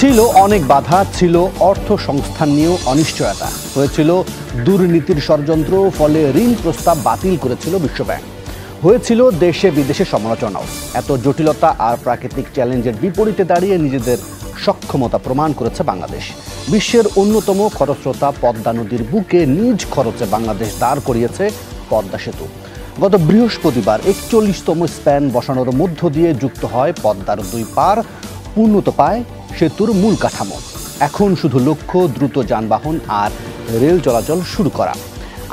ছিল অনেক বাধা, ছিল অর্থ সংস্থান নিয়েও অনিশ্চয়তা, হয়েছিল দুর্নীতির ষড়যন্ত্র, ফলে ঋণ প্রস্তাব বাতিল করেছিল বিশ্বব্যাংক, হয়েছিল দেশে বিদেশে সমালোচনাও। এত জটিলতা আর প্রাকৃতিক চ্যালেঞ্জের বিপরীতে দাঁড়িয়ে নিজেদের সক্ষমতা প্রমাণ করেছে বাংলাদেশ। বিশ্বের অন্যতম খরস্রোতা পদ্মা নদীর বুকে নিজ খরচে বাংলাদেশ দাঁড় করিয়েছে পদ্মা সেতু। গত বৃহস্পতিবার ৪১তম স্প্যান বসানোর মধ্য দিয়ে যুক্ত হয় পদ্মার দুই পার, উন্নত পায় সেতুর মূল কাঠামো। এখন শুধু লক্ষ্য দ্রুত যানবাহন আর রেল চলাচল শুরু করা।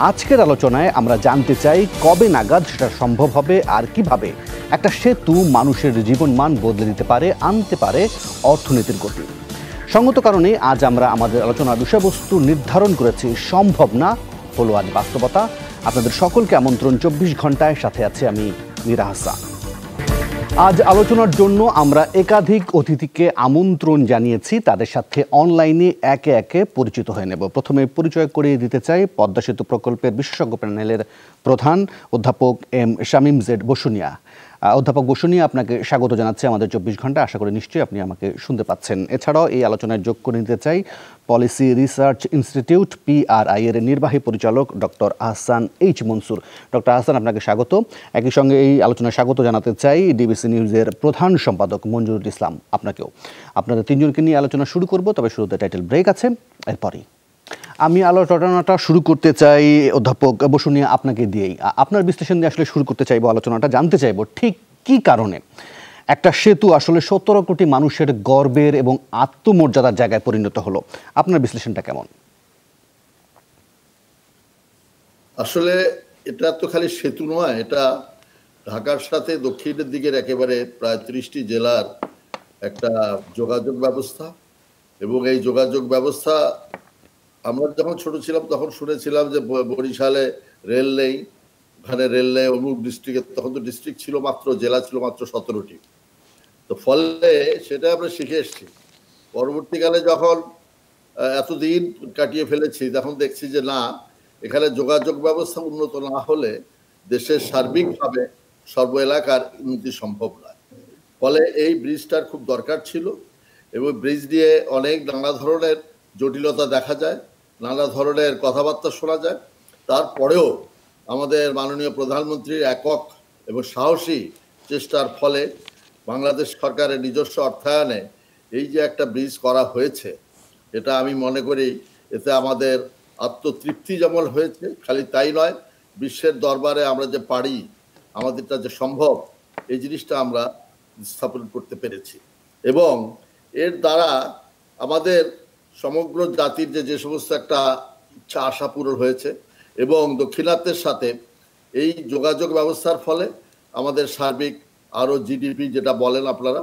আজকের আলোচনায় আমরা জানতে চাই কবে নাগাদ সেটা সম্ভব হবে আর কিভাবে একটা সেতু মানুষের জীবনমান বদলে দিতে পারে, আনতে পারে অর্থনীতির গতি। সঙ্গত কারণে আজ আমরা আমাদের আলোচনার বিষয়বস্তু নির্ধারণ করেছি সম্ভব না হলো আজ বাস্তবতা। আপনাদের সকলকে আমন্ত্রণ ২৪ ঘন্টায়, সাথে আছে আমি মীরা হাসান। আজ আলোচনার জন্য আমরা একাধিক অতিথিকে আমন্ত্রণ জানিয়েছি, তাদের সাথে অনলাইনে একে একে পরিচিত হয়ে নেব। প্রথমে পরিচয় করিয়ে দিতে চাই পদ্মা সেতু প্রকল্পের বিশেষজ্ঞ প্যানেলের প্রধান অধ্যাপক এম শামীম জেড বসুনিয়া। অধ্যাপক বসুনিয়া, আপনাকে স্বাগত জানাচ্ছি আমাদের ২৪ ঘন্টা। আশা করি নিশ্চয়ই আপনি আমাকে শুনতে পাচ্ছেন। এছাড়াও এই আলোচনায় যোগ করে নিতে চাই পলিসি রিসার্চ ইনস্টিটিউট PRI এর নির্বাহী পরিচালক doctor Ahsan H Mansur. Doctor Ahsan, আপনাকে স্বাগত। একই সঙ্গে এই আলোচনায় স্বাগত জানাতে চাই ডিবিসি নিউজের প্রধান সম্পাদক মঞ্জুরুল ইসলাম, আপনাকেও। আপনাদের তিনজনকে নিয়ে আলোচনা শুরু করব, তবে শুরুতে টাইটেল ব্রেক আছে, এরপরই আমি আলোচনাটা শুরু করতে চাই অধ্যাপক বসুনিয়া আপনাকে দিয়েই। আপনার বিশ্লেষণ দিয়ে আসলে শুরু করতে চাইবো আলোচনাটা, জানতে চাইবো ঠিক কি কারণে একটা সেতু আসলে ১৭ কোটি মানুষের গর্বের এবং আত্মমর্যাদার জায়গায় পরিণত হলো। আপনার বিশ্লেষণটা কেমন? আসলে এটা তো খালি সেতু নয়, এটা ঢাকার সাথে দক্ষিণের দিকের একেবারে প্রায় ৩০টি জেলার একটা যোগাযোগ ব্যবস্থা। এবং এই যোগাযোগ ব্যবস্থা আমরা যখন ছোট ছিলাম তখন শুনেছিলাম যে বরিশালে রেল নেই, ওখানে রেল নেই অমুক ডিস্ট্রিক্টে, তখন তো ডিস্ট্রিক্ট ছিল মাত্র, জেলা ছিল মাত্র ১৭টি। তো ফলে সেটা আমরা শিখে এসছি। পরবর্তীকালে যখন এতদিন কাটিয়ে ফেলেছি, তখন দেখছি যে না, এখানে যোগাযোগ ব্যবস্থা উন্নত না হলে দেশের সার্বিকভাবে সর্ব এলাকার উন্নতি সম্ভব নয়। ফলে এই ব্রিজটার খুব দরকার ছিল এবং ব্রিজ দিয়ে অনেক নানা ধরনের জটিলতা দেখা যায়, নানা ধরনের কথাবার্তা শোনা যায়। তারপরেও আমাদের মাননীয় প্রধানমন্ত্রীর একক এবং সাহসী চেষ্টার ফলে বাংলাদেশ সরকারের নিজস্ব অর্থায়নে এই যে একটা ব্রিজ করা হয়েছে, এটা আমি মনে করি এতে আমাদের আত্মতৃপ্তি যেমন হয়েছে, খালি তাই নয়, বিশ্বের দরবারে আমরা যে পারি, আমাদেরটা যে সম্ভব, এই জিনিসটা আমরা স্থাপন করতে পেরেছি। এবং এর দ্বারা আমাদের সমগ্র জাতির যে সমস্ত একটা ইচ্ছা আশা পূরণ হয়েছে এবং দক্ষিণাত্যের সাথে এই যোগাযোগ ব্যবস্থার ফলে আমাদের সার্বিক আরও GDP যেটা বলেন আপনারা,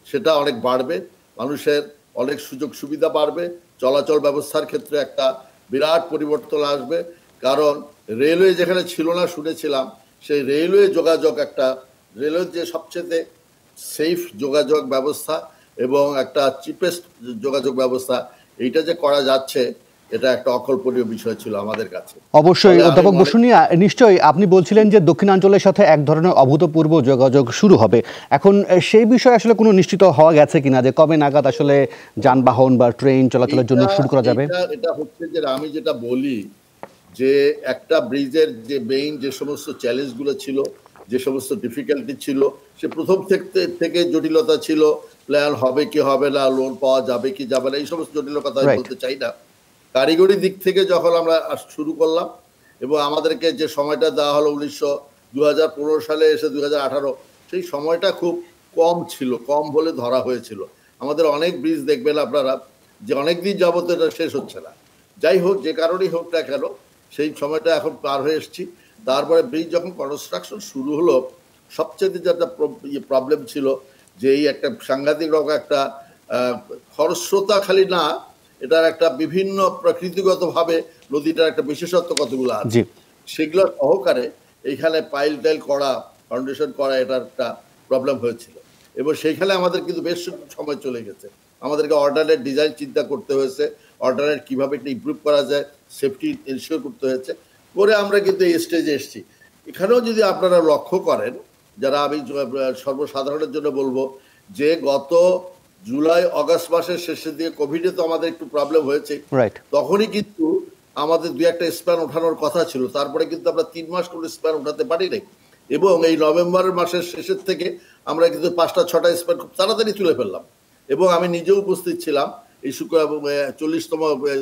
সেটা অনেক বাড়বে, মানুষের অনেক সুযোগ সুবিধা বাড়বে, চলাচল ব্যবস্থার ক্ষেত্রে একটা বিরাট পরিবর্তন আসবে। কারণ রেলওয়ে যেখানে ছিল না শুনেছিলাম, সেই রেলওয়ে যোগাযোগ, একটা রেলওয়ে যে সবচেয়ে সেফ যোগাযোগ ব্যবস্থা এবং একটা চিপেস্ট যোগাযোগ ব্যবস্থা, এইটা যে করা যাচ্ছে, এটা একটা অকল্পনীয় বিষয় ছিল আমাদের কাছে। অবশ্যই অধ্যাপক বসুনিয়া, নিশ্চয়ই আপনি বলছিলেন যে দক্ষিণাঞ্চলের সাথে এক ধরনের অভূতপূর্ব যোগাযোগ শুরু হবে। এখন সেই বিষয়ে আসলে কোনো নিশ্চিত হওয়া গেছে কিনা যে কবে নাগাদ আসলে যানবাহন বা ট্রেন চলাচলের জন্য শুরু করা যাবে? এটা হচ্ছে যে আমি যেটা বলি যে একটা ব্রিজের যে মেইন যে সমস্ত চ্যালেঞ্জগুলো ছিল, যে সমস্ত ডিফিকাল্টি ছিল, সে প্রথম থেকে জটিলতা ছিল, প্ল্যান হবে কি হবে না, লোন পাওয়া যাবে কি যাবে না, এই সমস্ত জটিল কথা আমি বলতে চাই না। কারিগরি দিক থেকে যখন আমরা শুরু করলাম এবং আমাদেরকে যে সময়টা দেওয়া হলো 2015 সালে এসে 2018, সেই সময়টা খুব কম ছিল, কম বলে ধরা হয়েছিল। আমাদের অনেক ব্রিজ দেখবেন আপনারা যে অনেক দিন যাবত এটা শেষ হচ্ছে না। যাই হোক, যে কারণেই হোক না কেন, সেই সময়টা এখন পার হয়ে এসেছি। তারপরে ব্রিজ যখন কনস্ট্রাকশন শুরু হলো, সবচেয়ে যেটা প্রবলেম ছিল যে এই একটা সাংঘাতিক রকম একটা খরস্রোতা খালি না, এটার একটা বিভিন্ন প্রকৃতিগতভাবে নদীটার একটা বিশেষত্ব কতগুলো আছে, সেগুলো সহকারে এইখানে পাইল টাইল করা, ফাউন্ডেশন করা, এটার একটা প্রবলেম হয়েছিল। এবং সেইখানে আমাদের কিন্তু বেশ সময় চলে গেছে। আমাদেরকে অর্ডারের ডিজাইন চিন্তা করতে হয়েছে, অর্ডারের কীভাবে একটা ইমপ্রুভ করা যায়, সেফটি এনশিওর করতে হয়েছে, করে আমরা কিন্তু এই স্টেজে এসেছি। এখানেও যদি আপনারা লক্ষ্য করেন, যারা আমি সর্বসাধারণের জন্য বলবো যে গত জুলাই অগাস্ট মাসের শেষের দিকে কোভিডে তো আমাদের একটু প্রবলেম হয়েছে, রাইট। তখনই কিন্তু আমাদের দুই একটা স্প্যান ওঠানোর কথা ছিল, তারপরে কিন্তু আমরা 3 মাস করে স্প্যান উঠাতে পারি নাই। এবং এই নভেম্বর মাসের শেষের থেকে আমরা কিন্তু 5টা-6টা স্প্যান খুব তাড়াতাড়ি তুলে ফেললাম। এবং আমি নিজেও উপস্থিত ছিলাম এই 40তম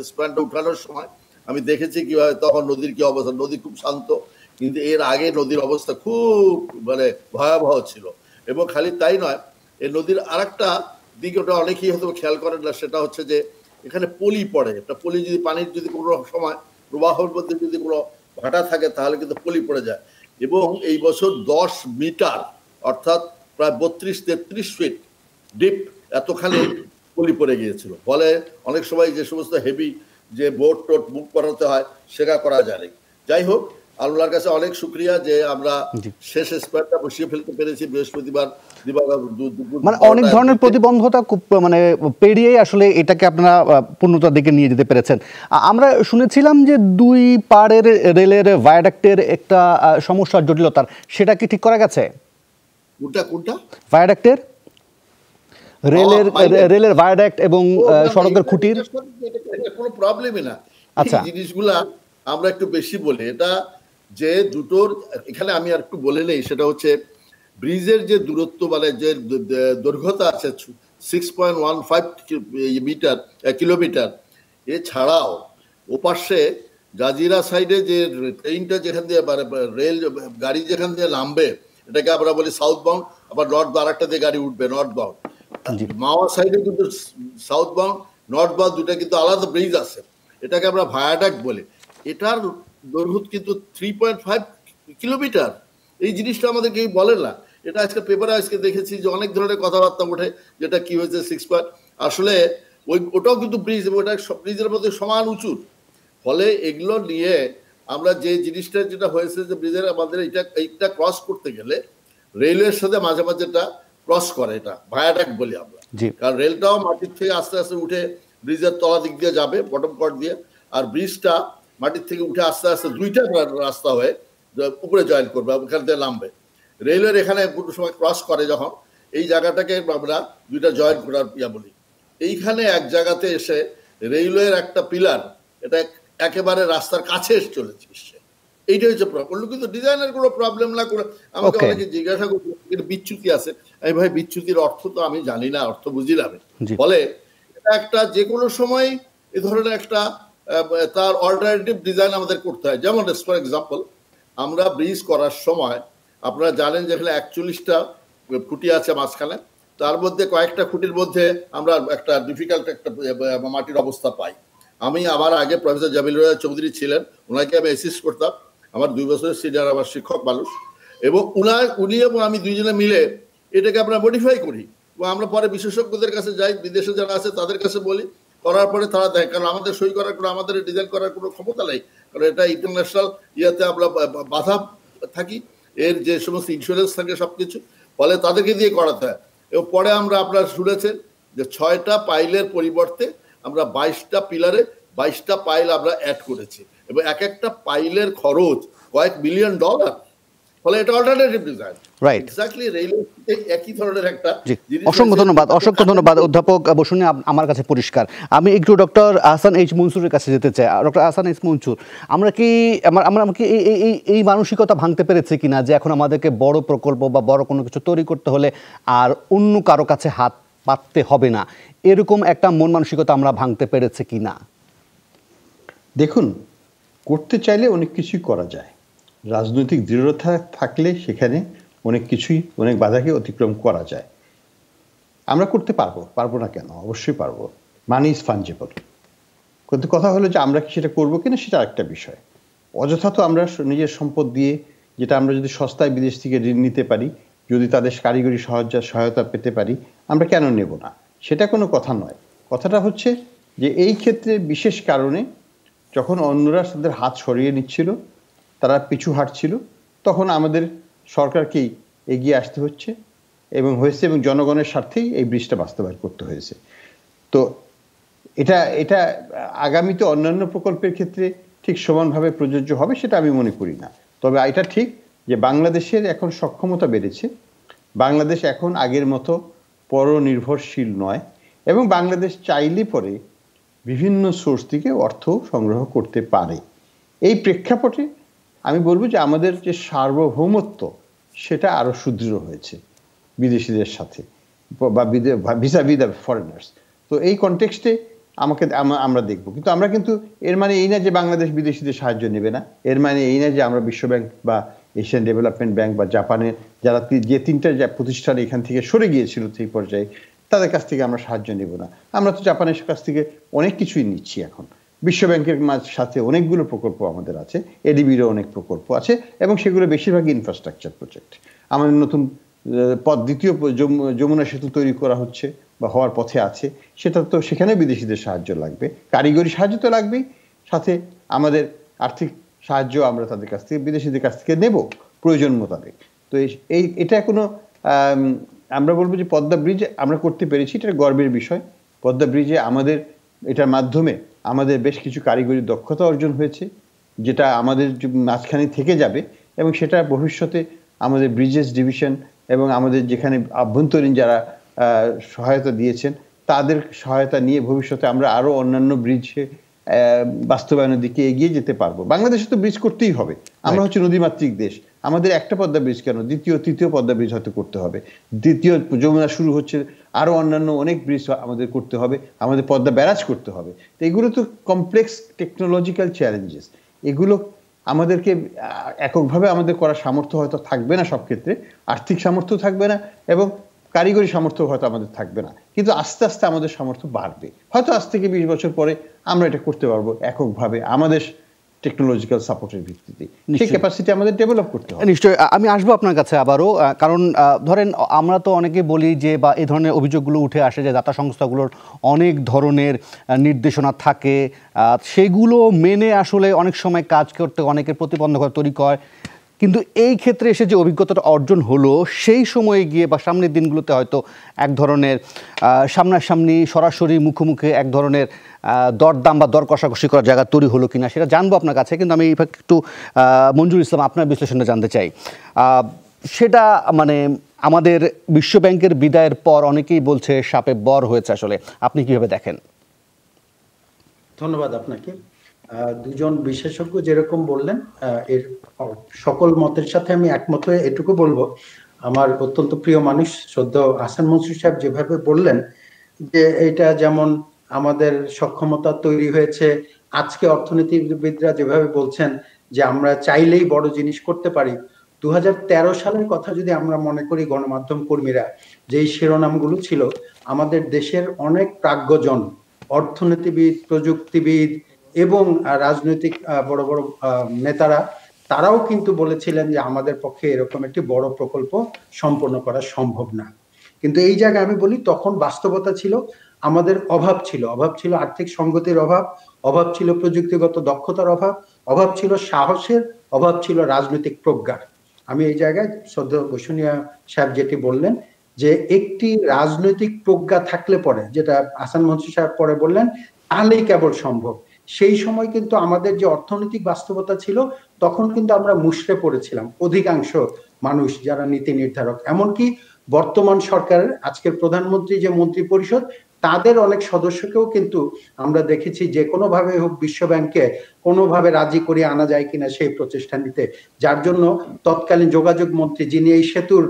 স্প্যানটা উঠানোর সময়। আমি দেখেছি কিভাবে তখন নদীর কি অবস্থা, নদী খুব শান্ত, কিন্তু এর আগে নদীর অবস্থা খুব মানে ভয়াবহ ছিল। এবং খালি তাই নয়, এই নদীর আরেকটা দিক ওটা অনেকেই হয়তো খেয়াল করেন না, সেটা হচ্ছে যে এখানে পলি পড়ে। একটা পলি যদি পানির যদি কোনো সময় প্রবাহের মধ্যে যদি কোনো ভাটা থাকে তাহলে কিন্তু পলি পড়ে যায়। এবং এই বছর 10 মিটার অর্থাৎ প্রায় 32-33 ফিট ডিপ এতখানি পলি পড়ে গিয়েছিল। ফলে অনেক সময় যে সমস্ত হেভি যে বোট টোট বুক করাতে হয় সেটা করা যায়। যাই হোক, আল্লাহর কাছে অনেক শুক্রিয়া যে আমরা শেষ স্প্যানটা বসিয়ে ফেলতে পেরেছি বৃহস্পতিবার মানে অনেক ধরনের প্রতিবন্ধকতা মানে পেরিয়ে আসলে এটাকে আপনারা পূর্ণতার দিকে নিয়ে যেতে পেরেছেন। আমরা শুনেছিলাম যে 2 পাড়ের রেলের ভায়াডাক্টের একটা সমস্যার জটিলতার, সেটা কি ঠিক করা গেছে? কোনটা ভায়াডাক্টের রেলের ভায়াডাক্ট এবং সড়কের খুঁটির কোনো প্রবলেমই না। আচ্ছা, এই জিনিসগুলা আমরা একটু বেশি বলি। এটা যে দুটোর এখানে আমি আর একটু বলে নেই, সেটা হচ্ছে ব্রিজের যে দূরত্ব মানে যে দৈর্ঘ্যতা আছে 6.15 কিলোমিটার, এছাড়াও ওপাশে জাজিরা সাইডে যে ট্রেনটা যেখান দিয়ে রেল গাড়ি যেখান দিয়ে নামবে এটাকে আমরা বলি সাউথ বাউন্ড, আবার নর্থ আরেকটা দিয়ে গাড়ি উঠবে নর্থ বাউন্ড। মাওয়া সাইডে কিন্তু সাউথ বাউন্ড নর্থ বাউন্ড দুটা কিন্তু আলাদা ব্রিজ আছে, এটাকে আমরা ভায়াডাক্ট বলি। এটার দৈর্ঘ্য কিন্তু 3.5 কিলোমিটার। এই জিনিসটা আমাদের কেউ বলে না। এটা আজকে পেপারে আজকে দেখেছি যে অনেক ধরনের কথাবার্তা ওঠে, যেটা কি হয়েছে 6 পয়েন্ট, আসলে ওটাও কিন্তু ব্রিজ এবং ওটা ব্রিজের মধ্যে সমান উঁচু। ফলে এগুলো নিয়ে আমরা যে জিনিসটা যেটা হয়েছে যে ব্রিজের আমাদের এইটা ক্রস করতে গেলে রেলওয়ের সাথে মাঝে মাঝে এটা ক্রস করে, এটা ভায়াডাক্ট বলি আমরা। কারণ রেলটাও মাটির থেকে আস্তে আস্তে উঠে ব্রিজের তলা দিক দিয়ে যাবে বটম কট দিয়ে, আর ব্রিজটা মাটির থেকে উঠে আস্তে আস্তে 2টা রাস্তা হয়ে উপরে জয়েন করবে, ওখান থেকে নামবে। রেলওয়ের এখানে কোনো সময় ক্রস করে যখন, এই জায়গাটাকে আমরা 2টা জয়েন করার বলি। এইখানে এক জায়গাতে এসে রেলওয়ের একটা পিলার এটা একেবারে রাস্তার কাছে এসে চলেছে। এইটা হচ্ছে প্রবলেম, কিন্তু ডিজাইনের কোনো প্রবলেম না করে আমাকে অনেকে জিজ্ঞাসা করছে বিচ্যুতি আছে। আমি ভাই বিচ্যুতির অর্থ তো আমি জানি না, অর্থ বুঝি না। ফলে এটা একটা যে কোনো সময় এ ধরনের একটা তার অল্টারনেটিভ ডিজাইন আমাদের করতে হয়। যেমন ফর এক্সাম্পল, আমরা ব্রিজ করার সময় আপনারা জানেন যে এখানে 41টা খুঁটি আছে মাঝখানে, তার মধ্যে কয়েকটা খুঁটির মধ্যে আমরা একটা ডিফিকাল্ট একটা মাটির অবস্থা পাই। আমি আমার আগে প্রফেসর জামিলুর চৌধুরী ছিলেন, ওনাকে আমি অ্যাসিস্ট করতাম, আমার 2 বছরের সিনিয়র আমার শিক্ষক মানুষ, এবং উনি এবং আমি দুইজনে মিলে এটাকে আমরা মডিফাই করি এবং আমরা পরে বিশেষজ্ঞদের কাছে যাই, বিদেশে যারা আছে তাদের কাছে বলি, করার পরে তারা দেয়। কারণ আমাদের সই করার কোনো, আমাদের ডিজাইন করার কোনো ক্ষমতা নেই, কারণ এটা ইন্টারন্যাশনাল ইয়েতে আমরা বাধা থাকি, এর যে সমস্ত ইন্স্যুরেন্স থাকে সবকিছু, ফলে তাদেরকে দিয়ে করাতে হয়। এবং পরে আমরা আপনারা শুনেছেন যে 6টা পাইলের পরিবর্তে আমরা 22টা পিলারে 22টা পাইল আমরা অ্যাড করেছি, এবং এক একটা পাইলের খরচ কয়েক $1 মিলিয়ন। ফলে এটা alternative design, right, exactly railway একই ধরনের একটা জিনিস। অসংখ্য ধন্যবাদ অধ্যাপক বসুনি, আমার কাছে পরিষ্কার। আমি একটু ডক্টর আহসান এইচ মনসুরের কাছে যেতে চাই। ডক্টর আহসান এইচ মনসুর, আমরা কি এই মানসিকতা ভাঙতে পেরেছি কিনা যে এখন আমাদেরকে বড় প্রকল্প বা বড় কোনো কিছু তৈরি করতে হলে আর অন্য কারো কাছে হাত পাততে হবে না, এরকম একটা মন মানসিকতা আমরা ভাঙতে পেরেছি কিনা? দেখুন, করতে চাইলে অনেক কিছুই করা যায়। রাজনৈতিক দৃঢ়তা থাকলে সেখানে অনেক কিছুই, অনেক বাধাকে অতিক্রম করা যায়। আমরা করতে পারবো না কেন? অবশ্যই পারবো। Money is fungible. কিন্তু কথা হলো যে আমরা কি সেটা করবো কিনা, সেটা একটা বিষয়। অযথা তো আমরা নিজের সম্পদ দিয়ে, যেটা আমরা যদি সস্তায় বিদেশ থেকে ঋণ নিতে পারি, যদি তাদের কারিগরি সহায়তা পেতে পারি, আমরা কেন নেব না? সেটা কোনো কথা নয়। কথাটা হচ্ছে যে এই ক্ষেত্রে বিশেষ কারণে যখন অন্যরা তাদের হাত সরিয়ে নিচ্ছিল, তারা পিছু হাঁটছিল, তখন আমাদের সরকারকেই এগিয়ে আসতে হচ্ছে এবং জনগণের স্বার্থেই এই ব্রিজটা বাস্তবায়ন করতে হয়েছে। তো এটা আগামীতে অন্যান্য প্রকল্পের ক্ষেত্রে ঠিক সমানভাবে প্রযোজ্য হবে সেটা আমি মনে করি না। তবে এটা ঠিক যে বাংলাদেশের এখন সক্ষমতা বেড়েছে। বাংলাদেশ এখন আগের মতো পরনির্ভরশীল নয়, এবং বাংলাদেশ চাইলে পরে বিভিন্ন সোর্স থেকে অর্থ সংগ্রহ করতে পারে। এই প্রেক্ষাপটে আমি বলবো যে আমাদের যে সার্বভৌমত্ব সেটা আরো সুদৃঢ় হয়েছে বিদেশিদের সাথে বা ভিসাভি দ্য ফরেনার্স। তো এই কনটেক্সটে আমরা দেখব, কিন্তু আমরা কিন্তু এর মানে এই না যে বাংলাদেশ বিদেশিদের সাহায্য নেবে না, এর মানে এই না যে আমরা বিশ্বব্যাংক বা এশিয়ান ডেভেলপমেন্ট ব্যাংক বা জাপানের যারা যে তিনটা প্রতিষ্ঠান এখান থেকে সরে গিয়েছিল সেই পর্যায়ে তাদের কাছ থেকে আমরা সাহায্য নেব না। আমরা তো জাপানের কাছ থেকে অনেক কিছুই নিচ্ছি এখন। বিশ্বব্যাংকের সাথে অনেকগুলো প্রকল্প আমাদের আছে, এডিবিরও অনেক প্রকল্প আছে, এবং সেগুলো বেশিরভাগই ইনফ্রাস্ট্রাকচার প্রজেক্ট। আমাদের নতুন দ্বিতীয় যমুনা সেতু তৈরি করা হচ্ছে বা হওয়ার পথে আছে, সেটা তো সেখানে বিদেশিদের সাহায্য লাগবে, কারিগরি সাহায্য তো লাগবেই, সাথে আমাদের আর্থিক সাহায্য আমরা তাদের কাছ থেকে বিদেশিদের কাছ থেকে নেব প্রয়োজন মোতাবেক। তো এটা কোনো আমরা বলবো যে পদ্মা ব্রিজ আমরা করতে পেরেছি, এটা গর্বের বিষয়। পদ্মা ব্রিজে আমাদের এটার মাধ্যমে আমাদের বেশ কিছু কারিগরি দক্ষতা অর্জন হয়েছে, যেটা আমাদের মাঝখানে থেকে যাবে, এবং সেটা ভবিষ্যতে আমাদের ব্রিজেস ডিভিশন এবং আমাদের যেখানে আভ্যন্তরীণ যারা সহায়তা দিয়েছেন তাদের সহায়তা নিয়ে ভবিষ্যতে আমরা আরো অন্যান্য ব্রিজ বাস্তবায়নের দিকে এগিয়ে যেতে পারবো। বাংলাদেশে তো ব্রিজ করতেই হবে, আমরা হচ্ছে নদীমাতৃক দেশ, আমাদের একটা পদ্মা ব্রিজ কেন, দ্বিতীয় তৃতীয় পদ্মা ব্রিজ হয়তো করতে হবে, দ্বিতীয় যমুনা শুরু হচ্ছে, আরো অন্যান্য অনেক ব্রিজ আমাদের করতে হবে, আমাদের পদ্মা ব্যারাজ করতে হবে। তো এগুলো তো কমপ্লেক্স টেকনোলজিক্যাল চ্যালেঞ্জেস, এগুলো আমাদেরকে এককভাবে আমাদের করার সামর্থ্য হয়তো থাকবে না, সব ক্ষেত্রে আর্থিক সামর্থ্য থাকবে না এবং কারিগরি সামর্থ্য হয়তো আমাদের থাকবে না, কিন্তু আস্তে আস্তে আমাদের সামর্থ্য বাড়বে। হয়তো আজ থেকে 20 বছর পরে আমরা এটা করতে পারবো এককভাবে আমাদের টেকনোলজিক্যাল সাপোর্টের ভিত্তিতে। সেই ক্যাপাসিটি আমাদের ডেভেলপ করতে হবে। নিশ্চয়ই আমি আসবো আপনার কাছে আবারও, কারণ ধরেন আমরা তো অনেকে বলি যে বা এই ধরনের অভিযোগগুলো উঠে আসে যে দাতা সংস্থাগুলোর অনেক ধরনের নির্দেশনা থাকে, সেগুলো মেনে আসলে অনেক সময় কাজ করতে অনেকের প্রতিবন্ধকতা তৈরি হয়। কিন্তু এই ক্ষেত্রে এসে যে অভিজ্ঞতাটা অর্জন হলো সেই সময়ে গিয়ে বা সামনের দিনগুলোতে হয়তো এক ধরনের সামনাসামনি সরাসরি মুখোমুখি এক ধরনের দরদাম বা দর কষাকষি করার জায়গা তৈরি হলো কিনা সেটা জানবো আপনার কাছে। কিন্তু আমি একটু মঞ্জুর ইসলাম আপনার বিশ্লেষণটা জানতে চাই। সেটা মানে আমাদের বিশ্বব্যাংকের বিদায়ের পর অনেকেই বলছে সাপে বর হয়েছে, আসলে আপনি কিভাবে দেখেন? ধন্যবাদ আপনাকে। দুজন বিশেষজ্ঞ যেরকম বললেন, এর সকল মতের সাথে আমি একমত হয়ে এটুকু বলবো, আমার অত্যন্ত প্রিয় মানুষ শ্রদ্ধেয় হাসান মনসুর সাহেব যেভাবে বললেন যে এটা যেমন আমাদের সক্ষমতা তৈরি হয়েছে, আজকে অর্থনীতিবিদরা যেভাবে বলছেন যে আমরা চাইলেই বড় জিনিস করতে পারি। 2013 সালের কথা যদি আমরা মনে করি, গণমাধ্যম কর্মীরা যেই শিরোনামগুলো ছিল, আমাদের দেশের অনেক প্রাজ্ঞজন, অর্থনীতিবিদ, প্রযুক্তিবিদ এবং রাজনৈতিক বড় বড় নেতারা, তারাও কিন্তু বলেছিলেন যে আমাদের পক্ষে এরকম একটি বড় প্রকল্প সম্পন্ন করা সম্ভব না। কিন্তু এই জায়গায় আমি বলি তখন বাস্তবতা ছিল, আমাদের অভাব ছিল আর্থিক সংগতির অভাব ছিল প্রযুক্তিগত দক্ষতার অভাব ছিল সাহসের, অভাব ছিল রাজনৈতিক প্রজ্ঞার। আমি এই জায়গায় শ্রদ্ধেয় বসুনিয়া সাহেব যেটি বললেন যে একটি রাজনৈতিক প্রজ্ঞা থাকলে পরে, যেটা হাসান মনসুর সাহেব পরে বললেন, তাহলেই কেবল সম্ভব। সেই সময় কিন্তু আমাদের যে অর্থনৈতিক বাস্তবতা ছিল, তখন কিন্তু আমরা মুষড়ে পড়েছিলাম অধিকাংশ মানুষ যারা নীতি নির্ধারক। এমনকি বর্তমান সরকারের আজকের প্রধানমন্ত্রী যে মন্ত্রী পরিষদ, তাদের অনেক সদস্যকেও কিন্তু আমরা দেখেছি যে কোনোভাবে হোক বিশ্বব্যাংকে কোনোভাবে রাজি করিয়ে আনা যায় কিনা সেই প্রচেষ্টা নিতে, যার জন্য তৎকালীন যোগাযোগ মন্ত্রী যিনি এই সেতুর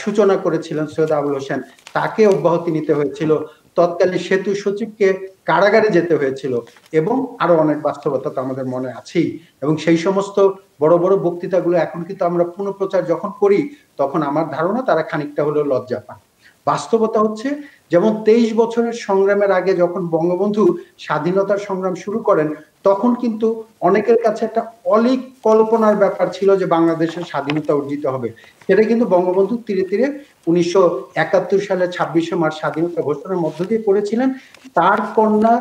সূচনা করেছিলেন সৈয়দ আবুল হোসেন, তাকে অব্যাহতি নিতে হয়েছিল, তৎকালীন সেতু সচিবকে কারাগারে যেতে হয়েছিল, এবং আরো অনেক বাস্তবতা তো আমাদের মনে আছেই। এবং সেই সমস্ত বড় বড় বক্তৃতাগুলো এখন কিন্তু আমরা পুনঃপ্রচার যখন করি, তখন আমার ধারণা তারা খানিকটা হলেও লজ্জা পান। বাস্তবতা হচ্ছে, যেমন 23 বছরের সংগ্রামের আগে যখন বঙ্গবন্ধু স্বাধীনতার সংগ্রাম শুরু করেন, তখন কিন্তু অনেকের কাছে একটা অলীক কল্পনার ব্যাপার ছিল যে বাংলাদেশের স্বাধীনতা অর্জিত হবে। সেটা কিন্তু বঙ্গবন্ধু ধীরে ধীরে 1971 সালে 26শে মার্চ স্বাধীনতা ঘোষণার মধ্য দিয়ে করেছিলেন। তার কন্যা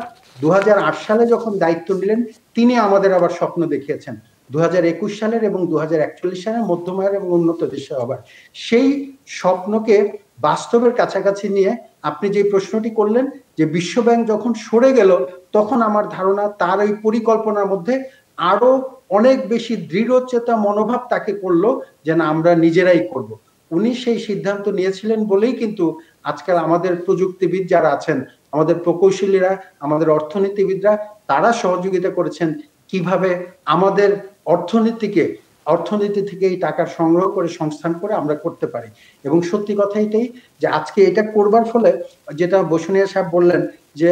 2008 সালে যখন দায়িত্ব নিলেন, তিনি আমাদের আবার স্বপ্ন দেখিয়েছেন 2021 সালের এবং 2041 সালের মধ্যমায়ের এবং উন্নত দেশে হবার। সেই স্বপ্নকে বাস্তবের কাছাকাছি নিয়ে আপনি যে প্রশ্নটি করলেন যে বিশ্বব্যাংক যখন সরে গেল, তখন আমার ধারণা তার এই পরিকল্পনার মধ্যে আরো অনেক বেশি দৃঢ়চেতা মনোভাব তাকে করলো যে না, আমরা নিজেরাই করব। উনি সেই সিদ্ধান্ত নিয়েছিলেন বলেই কিন্তু আজকাল আমাদের প্রযুক্তিবিদ যারা আছেন, আমাদের প্রকৌশলীরা, আমাদের অর্থনীতিবিদরা, তারা সহযোগিতা করেছেন কিভাবে আমাদের অর্থনীতি থেকে এই টাকা সংগ্রহ করে সংস্থান করে আমরা করতে পারি। এবং সত্যি কথা এটাই যে আজকে এটা করবার ফলে যেটা বসুনিয়া সাহেব বললেন যে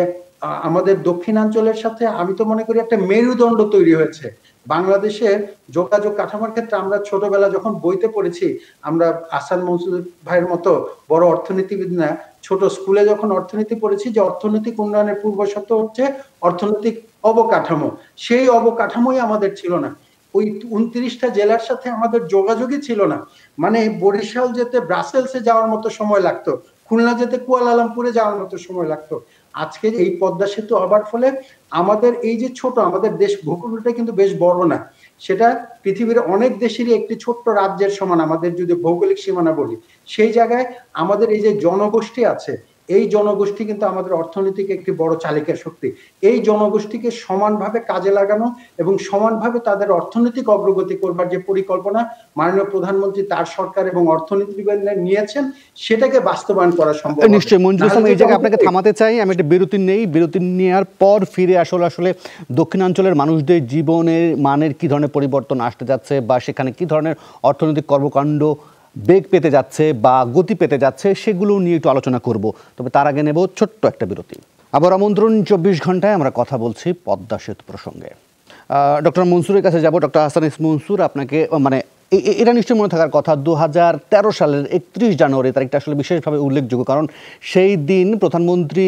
আমাদের দক্ষিণাঞ্চলের সাথে আমি তো মনে করি একটা মেরুদণ্ড তৈরি হয়েছে। বাংলাদেশের যোগাযোগ কাঠামোর ক্ষেত্রে আমরা ছোটবেলা যখন বইতে পড়েছি, আমরা আহসান মনসুর ভাইয়ের মতো বড় অর্থনীতিবিদ না, ছোট স্কুলে যখন অর্থনীতি পড়েছি যে অর্থনৈতিক উন্নয়নের পূর্ব শর্ত হচ্ছে অর্থনৈতিক অবকাঠামো, সেই অবকাঠামোই আমাদের ছিল না। ওই 29টা জেলার সাথে আমাদের যোগাযোগই ছিল না। মানে বরিশাল যেতে ব্রাসেলসে যাওয়ার মতো সময় লাগতো, খুলনা যেতে কুয়ালালামপুরে যাওয়ার মতো সময় লাগতো। আজকে এই পদ্মা সেতু হবার ফলে আমাদের এই যে ছোট, আমাদের দেশ ভূখণ্ডটা কিন্তু বেশ বড় না, সেটা পৃথিবীর অনেক দেশেরই একটি ছোট্ট রাজ্যের সমান আমাদের যদি ভৌগোলিক সীমানা বলি। সেই জায়গায় আমাদের এই যে জনগোষ্ঠী আছে, এই জনগোষ্ঠী কিন্তু আমাদের অর্থনীতিকে একটি বড় চালিকা শক্তি। এই জনগোষ্ঠীকে সমানভাবে কাজে লাগানো এবং সমানভাবে তাদের অর্থনৈতিক অগ্রগতি করবার যে পরিকল্পনা মাননীয় প্রধানমন্ত্রী, তার সরকার এবং অর্থনীতিবিদরা নিয়েছেন, সেটাকে বাস্তবায়ন করা সম্ভব। নিশ্চয়ই মঞ্জুর ইসলাম, এই জায়গায় আপনাকে থামাতে চাই। আমি একটা বিরতি নেই, বিরতি নেওয়ার পর ফিরে আসলে দক্ষিণাঞ্চলের মানুষদের জীবনের মানের কি ধরনের পরিবর্তন আসতে যাচ্ছে বা সেখানে কি ধরনের অর্থনৈতিক কর্মকাণ্ড বেগ পেতে যাচ্ছে বা গতি পেতে যাচ্ছে, সেগুলো নিয়ে একটু আলোচনা করব। তবে তার আগে নেব ছোট্ট একটা বিরতি। আবার আমন্ত্রণ 24 ঘন্টায় আমরা কথা বলছি পদ্মা সেতু প্রসঙ্গে। ডক্টর মনসুরের কাছে যাব। ডক্টর আহসান এস মনসুর, আপনাকে এটা নিশ্চয়ই মনে থাকার কথা, 2013 সালের 31 জানুয়ারি তারিখটা আসলে বিশেষভাবে উল্লেখযোগ্য, কারণ সেই দিন প্রধানমন্ত্রী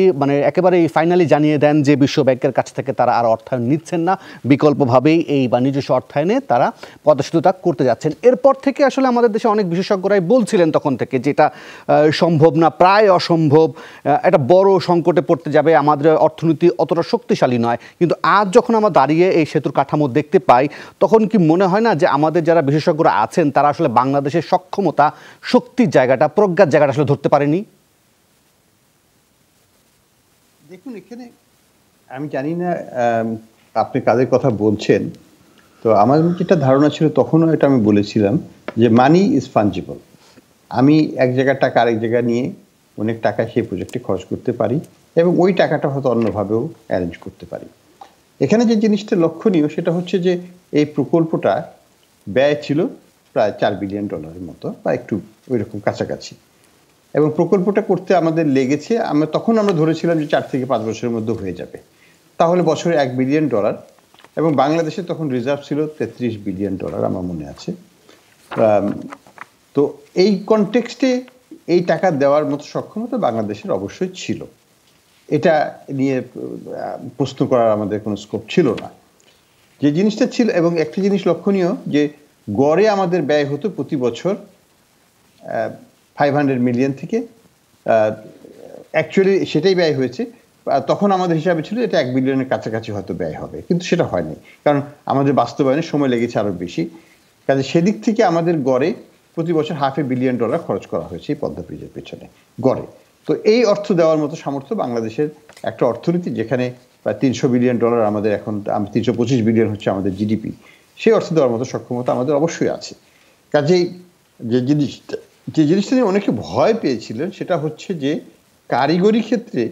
একেবারে ফাইনালি জানিয়ে দেন যে বিশ্ব ব্যাংকের কাছ থেকে তারা আর অর্থায়ন নিচ্ছেন না, বিকল্পভাবেই এই নিজস্ব অর্থায়নে তারা পদ্মা সেতুটা করতে যাচ্ছেন। এরপর থেকে আসলে আমাদের দেশে অনেক বিশেষজ্ঞরাই বলছিলেন তখন থেকে যে এটা সম্ভব না, প্রায় অসম্ভব, একটা বড় সংকটে পড়তে যাবে, আমাদের অর্থনীতি অতটা শক্তিশালী নয়। কিন্তু আজ যখন আমরা দাঁড়িয়ে এই সেতুর কাঠামো দেখতে পাই, তখন কি মনে হয় না যে আমাদের যারা বিশেষজ্ঞরা আছেন তারা আসলে বাংলাদেশের সক্ষমতা, শক্তির জায়গাটা, প্রজ্ঞার জায়গাটা আসলে ধরতে পারেনি? দেখুন, এখানে আমি জানি না আপনি কাদের কথা বলছেন, তো আমার যেটা ধারণা ছিল তখনও এটা আমি বলেছিলাম যে মানি ইজ ফাঞ্জিবল। আমি এক জায়গার টাকা আরেক জায়গায় নিয়ে অনেক টাকা সেই প্রজেক্টে খরচ করতে পারি এবং ওই টাকাটা হয়তো অন্যভাবেও অ্যারেঞ্জ করতে পারি। এখানে যে জিনিসটা লক্ষণীয় সেটা হচ্ছে যে এই প্রকল্পটা ব্যয় ছিল প্রায় $4 বিলিয়ন মতো বা একটু ওই রকম কাছাকাছি, এবং প্রকল্পটা করতে আমাদের লেগেছে, তখন আমরা ধরেছিলাম যে 4 থেকে 5 বছরের মধ্যে হয়ে যাবে, তাহলে বছরে $1 বিলিয়ন, এবং বাংলাদেশে তখন রিজার্ভ ছিল $33 বিলিয়ন আমার মনে আছে। তো এই কনটেক্সটে এই টাকা দেওয়ার মতো সক্ষমতা বাংলাদেশের অবশ্যই ছিল, এটা নিয়ে প্রশ্ন করার আমাদের কোনো স্কোপ ছিল না। যে জিনিসটা ছিল, এবং একটা জিনিস লক্ষণীয় যে গড়ে আমাদের ব্যয় হতো প্রতি বছর 500 মিলিয়ন থেকে, অ্যাকচুয়ালি সেটাই ব্যয় হয়েছে। তখন আমাদের হিসাবে ছিল এটা $1 বিলিয়নের কাছাকাছি হয়তো ব্যয় হবে, কিন্তু সেটা হয়নি, কারণ আমাদের বাস্তবায়নের সময় লেগেছে আরও বেশি। কাজে সেদিক থেকে আমাদের গড়ে প্রতি বছর $500 মিলিয়ন খরচ করা হয়েছে এই পদ্মা ব্রিজের পেছনে গড়ে। তো এই অর্থ দেওয়ার মতো সামর্থ্য বাংলাদেশের একটা অর্থনীতি, যেখানে প্রায় $300 বিলিয়ন আমাদের, এখন 325 বিলিয়ন হচ্ছে আমাদের জিডিপি, সেই অর্থ দেওয়ার মতো সক্ষমতা আমাদের অবশ্যই আছে। কাজেই যে জিনিসটা নিয়ে অনেকে ভয় পেয়েছিলেন সেটা হচ্ছে যে কারিগরি ক্ষেত্রে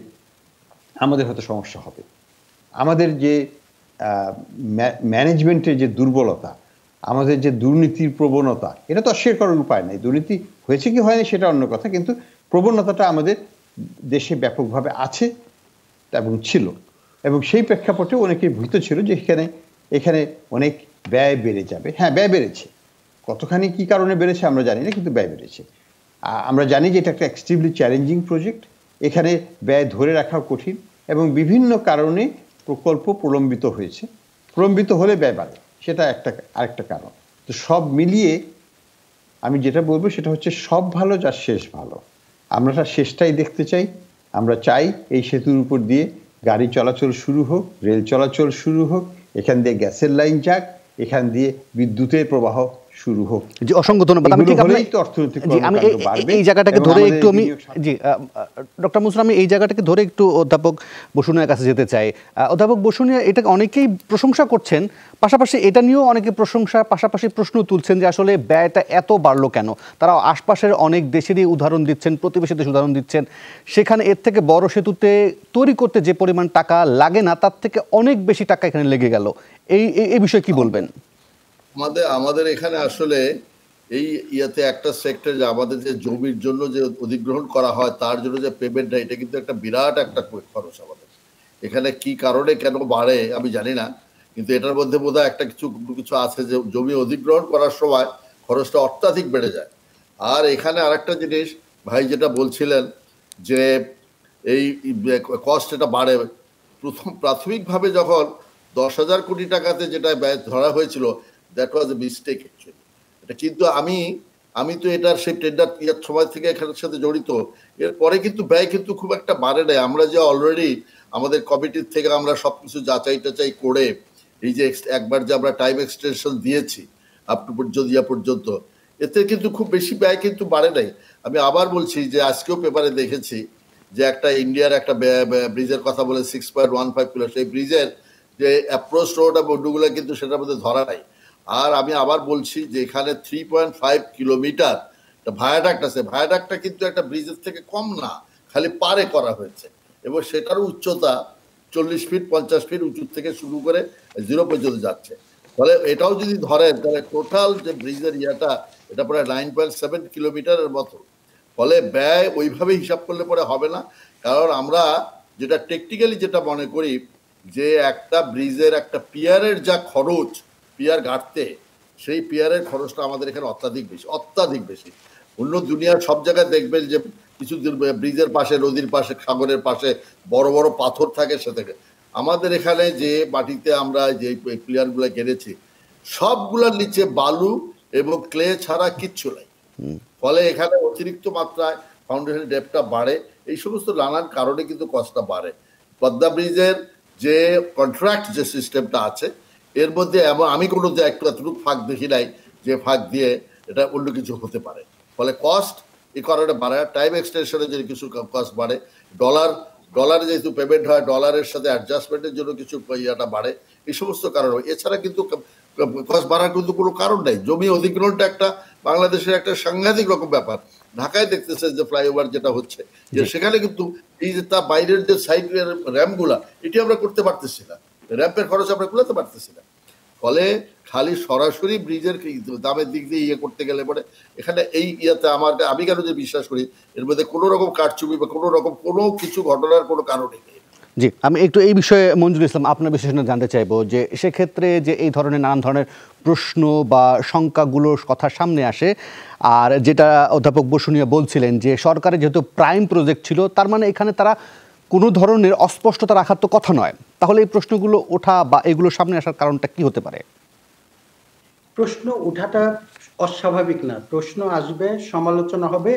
আমাদের হয়তো সমস্যা হবে, আমাদের যে ম্যানেজমেন্টের যে দুর্বলতা, আমাদের যে দুর্নীতির প্রবণতা, এটা তো অস্বীকার করার উপায় নেই। দুর্নীতি হয়েছে কি হয়নি সেটা অন্য কথা, কিন্তু প্রবণতাটা আমাদের দেশে ব্যাপকভাবে আছে এবং ছিল, এবং সেই প্রেক্ষাপটে অনেকে ভীত ছিল যে এখানে অনেক ব্যয় বেড়ে যাবে। হ্যাঁ, ব্যয় বেড়েছে, কতখানি কি কারণে বেড়েছে আমরা জানি না, কিন্তু ব্যয় বেড়েছে। আমরা জানি যে এটা একটা এক্সট্রিমলি চ্যালেঞ্জিং প্রজেক্ট, এখানে ব্যয় ধরে রাখাও কঠিন, এবং বিভিন্ন কারণে প্রকল্প প্রলম্বিত হয়েছে। প্রলম্বিত হলে ব্যয় বাড়ে, সেটা আরেকটা কারণ। তো সব মিলিয়ে আমি যেটা বলবো সেটা হচ্ছে সব ভালো যার শেষ ভালো। আমরা শেষটাই দেখতে চাই। আমরা চাই এই সেতুর উপর দিয়ে গাড়ি চলাচল শুরু হোক, রেল চলাচল শুরু হোক, এখান দিয়ে গ্যাসের লাইন যাক, এখান দিয়ে বিদ্যুতের প্রবাহ শুরু হোক। জি, অসংখ্য ধন্যবাদ। আমি ঠিক এই জায়গাটাকে ধরে একটু ডক্টর মুসলিম, আমি এই জায়গাটাকে ধরে একটু অধ্যাপক বসুনিয়ার কাছে যেতে চাই। অধ্যাপক বসুনিয়া, এটা অনেকেই প্রশংসা করছেন, পাশাপাশি এটা নিয়েও অনেকে প্রশংসার পাশাপাশি প্রশ্ন তুলছেন যে আসলে ব্যয়টা এত বাড়লো কেন। তারা আশপাশের অনেক দেশেরই উদাহরণ দিচ্ছেন, প্রতিবেশী দেশ উদাহরণ দিচ্ছেন, সেখানে এর থেকে বড় সেতুতে তৈরি করতে যে পরিমাণ টাকা লাগে না তার থেকে অনেক বেশি টাকা এখানে লেগে গেল। এই বিষয়ে কি বলবেন? আমাদের এখানে আসলে এই ইয়াতে একটা সেক্টর, যে আমাদের যে জমির জন্য যে অধিগ্রহণ করা হয় তার জন্য যে পেমেন্টটা, এটা কিন্তু একটা বিরাট একটা খরচ আমাদের এখানে। কি কারণে কেন বাড়ে আমি জানি না, কিন্তু এটার মধ্যে বোধহয় একটা কিছু আছে যে জমি অধিগ্রহণ করার সময় খরচটা অত্যাধিক বেড়ে যায়। আর এখানে আরেকটা জিনিস ভাই যেটা বলছিলেন যে এই কস্ট এটা বাড়ে, প্রাথমিকভাবে যখন 10,000 কোটি টাকাতে যেটা ব্যয় ধরা হয়েছিল, that was a mistake actually. এটা কিন্তু আমি তো এটার সেই টেন্ডার সময় থেকে এখানের সাথে জড়িত, এরপরে কিন্তু ব্যয় কিন্তু খুব একটা বাড়ে নাই। আমরা যে অলরেডি আমাদের কমিটির থেকে আমরা সবকিছু যাচাই টাচাই করে এই যে একবার যে আমরা টাইম এক্সটেনশন দিয়েছি আপ টু পর্যন্ত, এতে কিন্তু খুব বেশি ব্যয় কিন্তু বাড়ে নাই। আমি আবার বলছি যে আজকেও পেপারে দেখেছি যে একটা ইন্ডিয়ার একটা ব্রিজের কথা বলে 6.15 কিলো, সেই ব্রিজের যে অ্যাপ্রোচ রোড আর বড্ডুগুলো কিন্তু সেটার মধ্যে ধরা নাই। আর আমি আবার বলছি যে এখানে 3.5 কিলোমিটার ভায়াডাক্ট আছে, ভায়াডাক্টটা কিন্তু একটা ব্রিজের থেকে কম না, খালি পারে করা হয়েছে, এবং সেটার উচ্চতা 40 ফিট 50 ফিট উঁচু থেকে শুরু করে 0 পর্যন্ত যাচ্ছে। ফলে এটাও যদি ধরেন তাহলে টোটাল যে ব্রিজের ইয়াটা এটা প্রায় 9.7 কিলোমিটারের মতো। ফলে ব্যয় ওইভাবে হিসাব করলে পরে হবে না, কারণ আমরা যেটা টেকনিক্যালি যেটা মনে করি যে একটা ব্রিজের একটা পিয়ারের যা খরচ, পিয়ার গাঁটতে, সেই পিয়ারের খরচটা আমাদের এখানে অত্যাধিক বেশি। অন্য দুনিয়ার সব জায়গায় দেখবেন যে কিছু ব্রিজের পাশে, নদীর পাশে, সাগরের পাশে বড় বড় পাথর থাকে, সে থেকে আমাদের এখানে যে মাটিতে আমরা যে পিয়ারগুলো গেড়েছি সবগুলোর নিচে বালু এবং ক্লে ছাড়া কিচ্ছু নাই। ফলে এখানে অতিরিক্ত মাত্রায় ফাউন্ডেশন ডেপটা বাড়ে, এই সমস্ত নানান কারণে কিন্তু কষ্টটা বাড়ে। পদ্মা ব্রিজের যে কন্ট্রাক্ট যে সিস্টেমটা আছে এর মধ্যে আমি কোনো এতটুকু ফাঁক দেখি নাই যে ফাঁক দিয়ে এটা অন্য কিছু হতে পারে। ফলে কস্ট এই কারণে বাড়ে। টাইম এক্সটেনশনের যে কিছু কস্ট বাড়ে, ডলারে যেহেতু পেমেন্ট হয়, ডলারের সাথে অ্যাডজাস্টমেন্টের জন্য কিছু ইয়াটা বাড়ে, এই সমস্ত কারণ। এছাড়া কিন্তু কস্ট বাড়ার কিন্তু কোনো কারণ নেই। জমি অধিগ্রহণটা একটা বাংলাদেশের একটা সাংঘাতিক রকম ব্যাপার। ঢাকায় দেখতেছে যে ফ্লাইওভার যেটা হচ্ছে, যে সেখানে কিন্তু এই যে তার বাইরের যে সাইড র্যাম্পগুলা, এটি আমরা করতে পারতেছি না, র্যাম্পের খরচ আমরা কুলাতে পারতেছি না। ফলে খালি সরাসরি ব্রিজের দামের দিক দিয়ে ইয়ে করতে গেলে পরে এখানে এই ইয়েতে আমি কেন যে বিশ্বাস করি এর মধ্যে কোনো রকম কারচুপি বা কোনো কিছু ঘটনার কোনো কারণই নেই। জি, আমি একটু এই বিষয়ে মঞ্জুর ইসলাম আপনার বিশ্লেষণ জানতে চাইবো যে সেক্ষেত্রে যে এই ধরনের নানান ধরনের প্রশ্ন বা শঙ্কাগুলোর কথা সামনে আসে, আর যেটা অধ্যাপক বসুনিয়া বলছিলেন যে সরকারের যেহেতু প্রাইম প্রজেক্ট ছিল, তার মানে এখানে তারা কোনো ধরনের অস্পষ্টতা রাখার তো কথা নয়। তাহলে এই প্রশ্নগুলো ওঠা বা এগুলো সামনে আসার কারণটা কি হতে পারে? প্রশ্ন ওঠাটা অস্বাভাবিক না, প্রশ্ন আসবে, সমালোচনা হবে,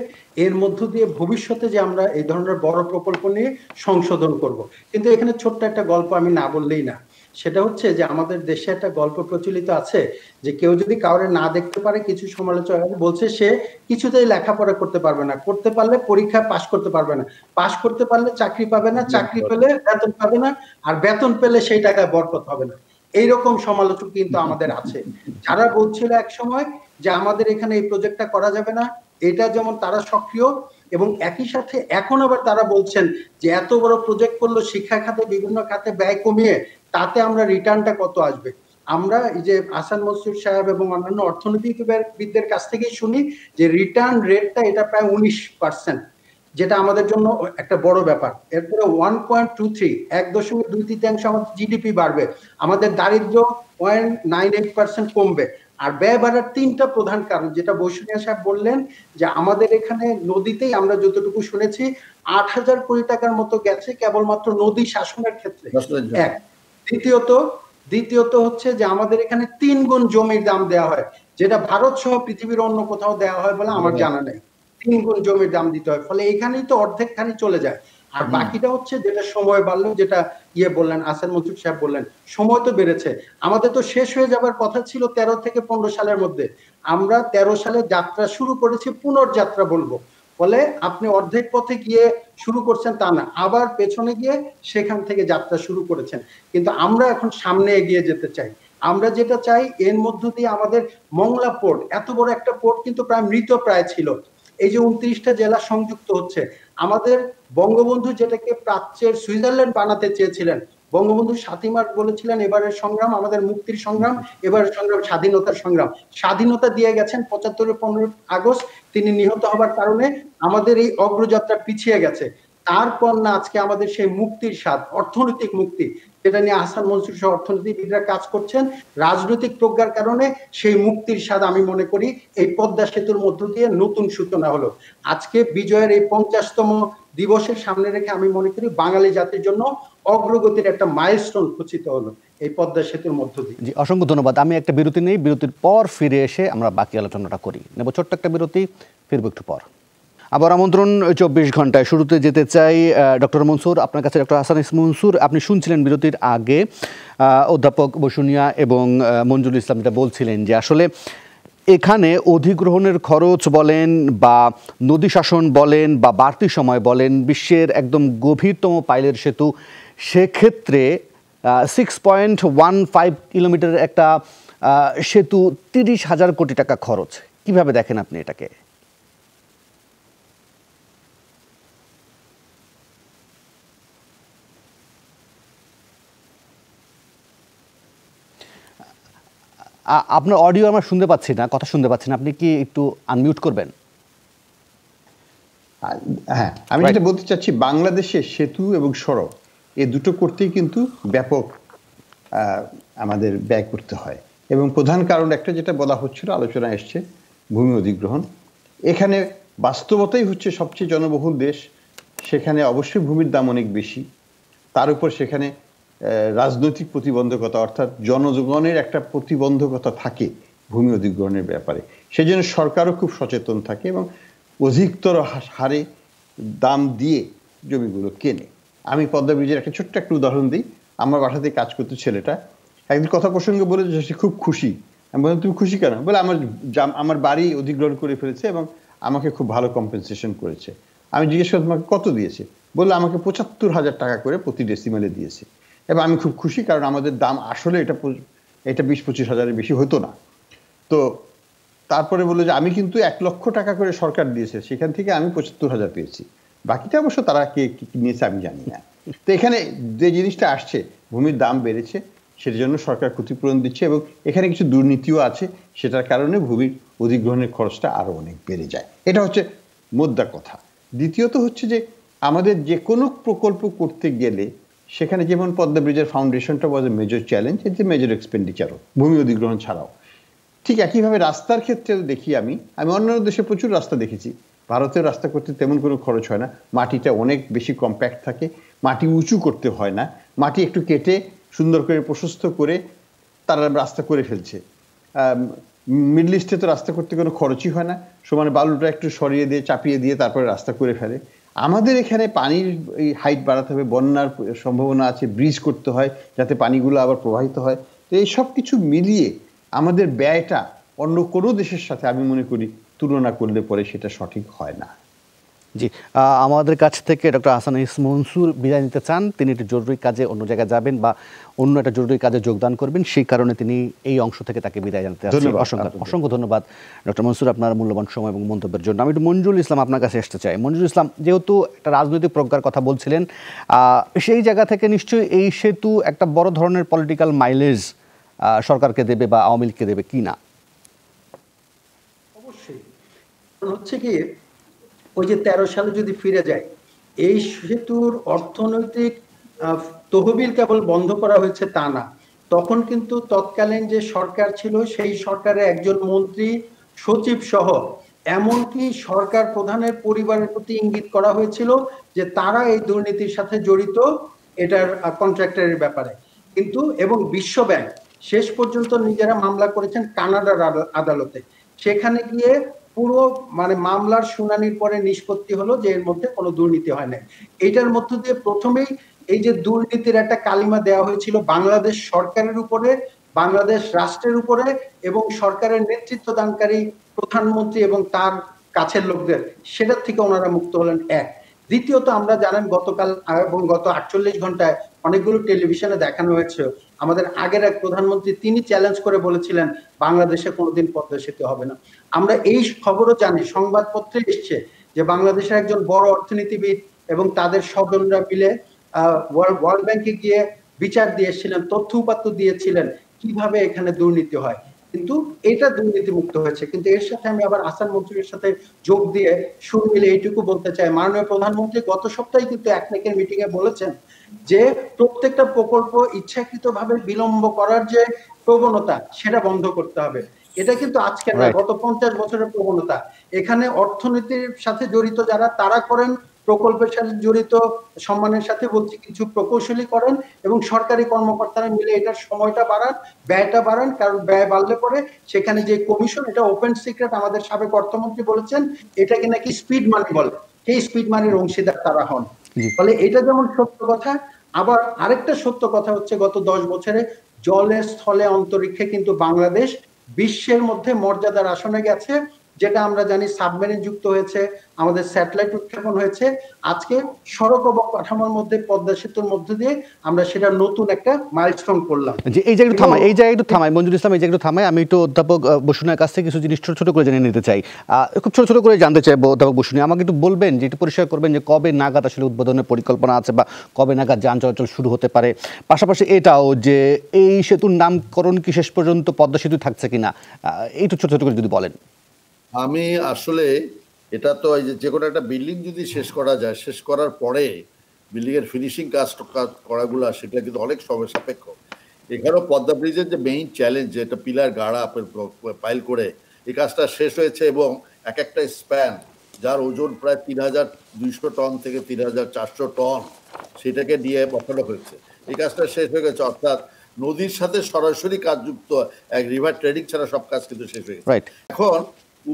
এর মধ্য দিয়ে ভবিষ্যতে যে আমরা এই ধরনের বড় প্রকল্প নিয়ে সংশোধন করব। কিন্তু এখানে ছোট্ট একটা গল্প আমি না বললেই না, সেটা হচ্ছে যে আমাদের দেশে একটা গল্প প্রচলিত আছে যে কেউ যদি কাউরে না দেখতে পারে, কিছু সমালোচনা বলছে সে কিছুতেই লেখাপড়া করতে পারবে না, করতে পারলে পরীক্ষায় পাশ করতে পারবে না, পাশ করতে পারলে চাকরি পাবে না, চাকরি পেলে বেতন পাবে না, আর বেতন পেলে সেই টাকায় বরকত হবে না। এইরকম সমালোচক কিন্তু আমাদের আছে, যারা বলছিল এক সময় যে আমাদের এখানে এই প্রজেক্টটা করা যাবে না, এটা যেমন তারা সক্রিয়, এবং একই সাথে এখন আবার তারা বলছেন যে এত বড় প্রজেক্ট করলো, শিক্ষা খাতে বিভিন্ন খাতে ব্যয় কমিয়ে, তাতে আমরা রিটার্নটা কত আসবে। আমরা এই যে আহসান মনসুর সাহেব এবং অন্যান্য অর্থনীতিবিদদের কাছ থেকেই শুনি যে রিটার্ন রেটটা এটা প্রায় 19%, যেটা আমাদের জন্য একটা বড় ব্যাপার। এরপরে 1.23 1.23 আমাদের জিডিপি বাড়বে, আমাদের দারিদ্র্য 0.98% কমবে। আর ব্যয় বাড়ার 3টা প্রধান কারণ, যেটা বসুনিয়া সাহেব বললেন যে আমাদের এখানে নদীতেই আমরা যতটুকু শুনেছি 8,000 কোটি টাকার মতো গেছে কেবলমাত্র নদী শাসনের ক্ষেত্রে। এক, দ্বিতীয়ত হচ্ছে যে আমাদের এখানে 3 গুণ জমির দাম দেওয়া হয়, যেটা ভারত সহ পৃথিবীর অন্য কোথাও দেওয়া হয় বলে আমার জানা নেই। 3 গুণ জমির দাম দিতে হয়, ফলে এখানেই তো অর্ধেক খানি চলে যায়। আর বাকিটা হচ্ছে যেটা সময় বাড়লো, যেটা বললেন আহসান মনসুর সাহেব বললেন, সময় তো বেড়েছে। আমাদের তো শেষ হয়ে যাবার কথা ছিল 13 থেকে 15 সালের মধ্যে। আমরা 13 সালে যাত্রা শুরু করেছি, পুনর্যাত্রা বলবো। ফলে আপনি অর্ধেক পথে গিয়ে শুরু করছেন তা না, আবার পেছনে গিয়ে সেখান থেকে যাত্রা শুরু করেছেন। কিন্তু আমরা এখন সামনে এগিয়ে যেতে চাই। আমরা যেটা চাই, এর মধ্য দিয়ে আমাদের মংলা পোর্ট, এত বড় একটা পোর্ট কিন্তু প্রায় মৃত প্রায় ছিল। এই যে 29টা জেলা সংযুক্ত হচ্ছে, আমাদের বঙ্গবন্ধু যেটাকে প্রাচ্যের সুইজারল্যান্ড বানাতে চেয়েছিলেন, বঙ্গবন্ধু 7ই মার্চ বলেছিলেন এবারের সংগ্রাম আমাদের মুক্তির সংগ্রাম, এবারের সংগ্রাম স্বাধীনতার সংগ্রাম। স্বাধীনতা দিয়ে গেছেন 75-এর 15 আগস্ট, তিনি নিহত হবার কারণে আমাদের এই অগ্রযাত্রা পিছিয়ে গেছে। তারপর না আজকে আমাদের সেই মুক্তির স্বাদ, অর্থনৈতিক মুক্তি, যেটা নিয়ে আহসান মনসুর সহ অর্থনীতিবিদরা কাজ করছেন, রাজনৈতিক প্রজ্ঞার কারণে সেই মুক্তির স্বাদ আমি মনে করি এই পদ্মা সেতুর মধ্য দিয়ে নতুন সূচনা হলো। আজকে বিজয়ের এই 50তম দিবসের সামনে রেখে আমি মনে করি বাঙালি জাতির জন্য অগ্রগতির একটা মাইলস্টোন খচিত হলো এই পদ্মা সেতুর মধ্য দিয়ে। জি, অসংখ্য ধন্যবাদ। আমি একটা বিরতি নেই, বিরতির পর ফিরে এসে আমরা বাকি আলোচনাটা করি। নেব ছোট্ট একটা বিরতি, ফিরবো একটু পর। আবার আমন্ত্রণ 24 ঘন্টায়। শুরুতে যেতে চাই ডক্টর মনসুর, আপনার কাছে ডক্টর আহসান মনসুর। আপনি শুনছিলেন বিরতির আগে অধ্যাপক বসুনিয়া এবং মঞ্জুল ইসলাম যেটা বলছিলেন যে আসলে এখানে অধিগ্রহণের খরচ বলেন বা নদী শাসন বলেন বা বাড়তি সময় বলেন, বিশ্বের একদম গভীরতম পাইলের সেতু, সেক্ষেত্রে 6.15 কিলোমিটারের একটা সেতু 30,000 কোটি টাকা খরচ। কিভাবে দেখেন আপনি এটাকে? আপনার অডিও আমরা শুনতে পাচ্ছি না, কথা শুনতে পাচ্ছি না, আপনি কি একটু আনমিউট করবেন? হ্যাঁ, আমি যেটা বলতে চাচ্ছি, বাংলাদেশে সেতু এবং সড়ক এই দুটো করতেই কিন্তু ব্যাপক আমাদের ব্যয় করতে হয়, এবং প্রধান কারণ একটা যেটা বলা হচ্ছিল, আলোচনা এসছে, ভূমি অধিগ্রহণ। এখানে বাস্তবতাই হচ্ছে সবচেয়ে জনবহুল দেশ, সেখানে অবশ্যই ভূমির দাম অনেক বেশি। তার উপর সেখানে রাজনৈতিক প্রতিবন্ধকতা, অর্থাৎ জনগণের একটা প্রতিবন্ধকতা থাকে ভূমি অধিগ্রহণের ব্যাপারে। সেজন্য সরকারও খুব সচেতন থাকে এবং অধিকতর হারে দাম দিয়ে জমিগুলো কেনে। আমি পদ্মা ব্রিজের একটা ছোট্ট একটা উদাহরণ দিই। আমার বাসাতে কাজ করতে ছেলেটা একদিন কথা প্রসঙ্গে বলে যে সে খুব খুশি। আমি বললাম, তুমি খুশি কেন? বলে, আমার বাড়ি অধিগ্রহণ করে ফেলেছে এবং আমাকে খুব ভালো কম্পেনসেশন করেছে। আমি জিজ্ঞেস করলাম, তোমাকে কত দিয়েছে? বললো, আমাকে 75,000 টাকা করে প্রতি ডেসিমেলে দিয়েছে। এবং আমি খুব খুশি, কারণ আমাদের দাম আসলে এটা 20-25 হাজারের বেশি হতো না। তো তারপরে বললো যে আমি কিন্তু 1 লক্ষ টাকা করে সরকার দিয়েছে, সেখান থেকে আমি 75,000 পেয়েছি, বাকিটা অবশ্য তারা কে নিয়েছে আমি জানি না। তো এখানে যে জিনিসটা আসছে, ভূমির দাম বেড়েছে, সেটার জন্য সরকার ক্ষতিপূরণ দিচ্ছে, এবং এখানে কিছু দুর্নীতিও আছে, সেটার কারণে ভূমির অধিগ্রহণের খরচটা আরো অনেক বেড়ে যায়। এটা হচ্ছে মোদ্দা কথা। দ্বিতীয়ত হচ্ছে যে আমাদের যে কোনো প্রকল্প করতে গেলে সেখানে, যেমন পদ্মা ব্রিজের ফাউন্ডেশনটা was a major challenge, it's a major এক্সপেন্ডিচারও, ভূমি অধিগ্রহণ ছাড়াও। ঠিক একইভাবে রাস্তার ক্ষেত্রেও দেখি, আমি অন্যান্য দেশে প্রচুর রাস্তা দেখেছি, ভারতের রাস্তা করতে তেমন কোনো খরচ হয় না। মাটিটা অনেক বেশি কম্প্যাক্ট থাকে, মাটি উঁচু করতে হয় না, মাটি একটু কেটে সুন্দর করে প্রশস্ত করে তারা রাস্তা করে ফেলছে। মিডল ইস্টে তো রাস্তা করতে কোনো খরচই হয় না, সমানে বালুটা একটু সরিয়ে দিয়ে চাপিয়ে দিয়ে তারপরে রাস্তা করে ফেলে। আমাদের এখানে পানির এই হাইট বাড়াতে হবে, বন্যার সম্ভাবনা আছে, ব্রিজ করতে হয় যাতে পানিগুলো আবার প্রবাহিত হয়। তো এই সব কিছু মিলিয়ে আমাদের ব্যয়টা অন্য কোনো দেশের সাথে আমি মনে করি তুলনা করলে পরে সেটা সঠিক হয় না। জি, আমাদের কাছ থেকে ডক্টর আহসান মনসুর বিদায় নিতে চান। তিনি একটি জরুরি কাজে অন্য জায়গায় যাবেন বা অন্য একটা জরুরি কাজে যোগদান করবেন, সেই কারণে তিনি এই অংশ থেকে তাকে বিদায় জানাতে চাচ্ছি। অসংখ্য ধন্যবাদ ডক্টর মনসুর, আপনার মূল্যবান সময় এবং মন্তব্যের জন্য। আমি একটু মঞ্জুল ইসলাম আপনার কাছে আসতে চাই। মঞ্জুল ইসলাম, যেহেতু একটা রাজনৈতিক প্রজ্ঞার কথা বলছিলেন, সেই জায়গা থেকে নিশ্চয়ই এই সেতু একটা বড় ধরনের পলিটিক্যাল মাইলেজ সরকারকে দেবে বা আওয়ামী লীগকে দেবে কি না? অবশ্যই হচ্ছে কি, ওই যে 13 সালে যদি ফিরে যায়, এই সেতুর অর্থনৈতিক তহবিল কেবল বন্ধ করা হয়েছে তা না, তখন কিন্তু তৎকালীন যে সরকার ছিল সেই সরকারের একজন মন্ত্রী, সচিব সহ এমনকি সরকার প্রধানের পরিবারের প্রতি ইঙ্গিত করা হয়েছিল যে তারা এই দুর্নীতির সাথে জড়িত, এটার কন্ট্রাক্টরের ব্যাপারে। কিন্তু এবং বিশ্ব ব্যাংক শেষ পর্যন্ত নিজেরা মামলা করেছেন কানাডার আদালতে। সেখানে গিয়ে পুরো মানে মামলার শুনানির পরে নিষ্পত্তি হলো যে এর মধ্যে কোনো দুর্নীতি হয় না। এইটার মধ্য দিয়ে প্রথমেই এই যে দুর্নীতির একটা কালিমা দেওয়া হয়েছিল বাংলাদেশ সরকারের উপরে, বাংলাদেশ রাষ্ট্রের উপরে এবং সরকারের নেতৃত্ব দানকারী প্রধানমন্ত্রী এবং তার কাছের লোকদের, সেটার থেকে ওনারা মুক্ত হলেন। এক, দ্বিতীয়ত আমরা জানেন গতকাল এবং গত 48 ঘন্টায় অনেকগুলো টেলিভিশনে দেখানো হয়েছে আমাদের আগের এক প্রধানমন্ত্রী তিনি চ্যালেঞ্জ করে বলেছিলেন বাংলাদেশে কোনোদিন পদ্মা সেতু হবে না। আমরা এই খবরও জানি, সংবাদপত্রে এসছে যে বাংলাদেশের একজন বড় অর্থনীতিবিদ এবং তাদের স্বজনরা মিলে ওয়ার্ল্ড ব্যাংকে গিয়ে বিচার দিয়ে এসেছিলেন, তথ্য উপাত্ত দিয়েছিলেন কিভাবে এখানে দুর্নীতি হয়, কিন্তু এটা দুর্নীতি মুক্ত হয়েছে। কিন্তু এর সাথে আমি আবার আসান মন্ত্রীর সাথে যোগ দিয়ে সুর মিলে এইটুকু বলতে চাই, মাননীয় প্রধানমন্ত্রী গত সপ্তাহে কিন্তু একনেকের মিটিং এ বলেছেন যে প্রত্যেকটা প্রকল্প ইচ্ছাকৃতভাবে বিলম্ব করার যে প্রবণতা সেটা বন্ধ করতে হবে। এটা কিন্তু আজকে না, গত 50 বছরের প্রবণতা। এখানে অর্থনীতির সাথে জড়িত যারা তারা করেন, প্রকল্পের সাথে জড়িত সম্মানের সাথে বলছি কিছু প্রকৌশলী করেন এবং সরকারি কর্মকর্তারা মিলে এটার সময়টা বাড়ান, ব্যয়টা বাড়ান, কারণ ব্যয় বাড়লে পরে সেখানে যে কমিশন, এটা ওপেন সিক্রেট, আমাদের সাবেক অর্থমন্ত্রী বলেছেন এটাকে নাকি স্পিড মানি বলে, সেই স্পিড মানির অংশীদার তারা হন। ফলে এটা যেমন সত্য কথা, আবার আরেকটা সত্য কথা হচ্ছে গত 10 বছরে জলে স্থলে অন্তরিক্ষে কিন্তু বাংলাদেশ বিশ্বের মধ্যে মর্যাদার আসনে গেছে, যেটা আমরা জানি সাবমেরিন যুক্ত হয়েছে, আমাদের স্যাটেলাইট উৎক্ষেপণ হয়েছে। আজকে সড়ক অবকাঠামোর মধ্যে পদ্মা সেতুর মধ্য দিয়ে আমরা সেটা নতুন একটা মাইলস্টোন করলাম। যে এই জায়গাটা থামাই মঞ্জুর ইসলাম, এই জায়গাটা থামাই। আমি একটু অধ্যাপক বসুনিয়ার কাছ থেকে কিছু জিনিস ছোট ছোট করে জেনে নিতে চাই, খুব ছোট ছোট করে জানতে চাইবো। অধ্যাপক বসুনিয়া, আমাকে একটু বলবেন যে একটু পরিষ্কার করবেন যে কবে নাগাদ আসলে উদ্বোধনের পরিকল্পনা আছে বা কবে নাগাদ যান চলাচল শুরু হতে পারে, পাশাপাশি এটাও যে এই সেতুর নামকরণ কি শেষ পর্যন্ত পদ্মা সেতু থাকছে কিনা, একটু ছোট ছোট করে যদি বলেন। আমি আসলে এটা তো যে কোনো একটা বিল্ডিং যদি শেষ করা যায়, শেষ করার পরে বিল্ডিং এর ফিনিশিং কাজ করাগুলা সেটা কিন্তু অনেক সময় সাপেক্ষ। এখানেও পদ্মা ব্রিজের যে মেইন চ্যালেঞ্জ, যেটা পিলার গাড়া পাইল করে এই কাজটা শেষ হয়েছে এবং এক একটা স্প্যান যার ওজন প্রায় 3200 টন থেকে 3400 টন সেটাকে নিয়ে বসানো হয়েছে। এই কাজটা শেষ হয়ে গেছে, অর্থাৎ নদীর সাথে সরাসরি কাজ যুক্ত, এক রিভার ট্রেডিং ছাড়া সব কাজ কিন্তু শেষ হয়ে গেছে। এখন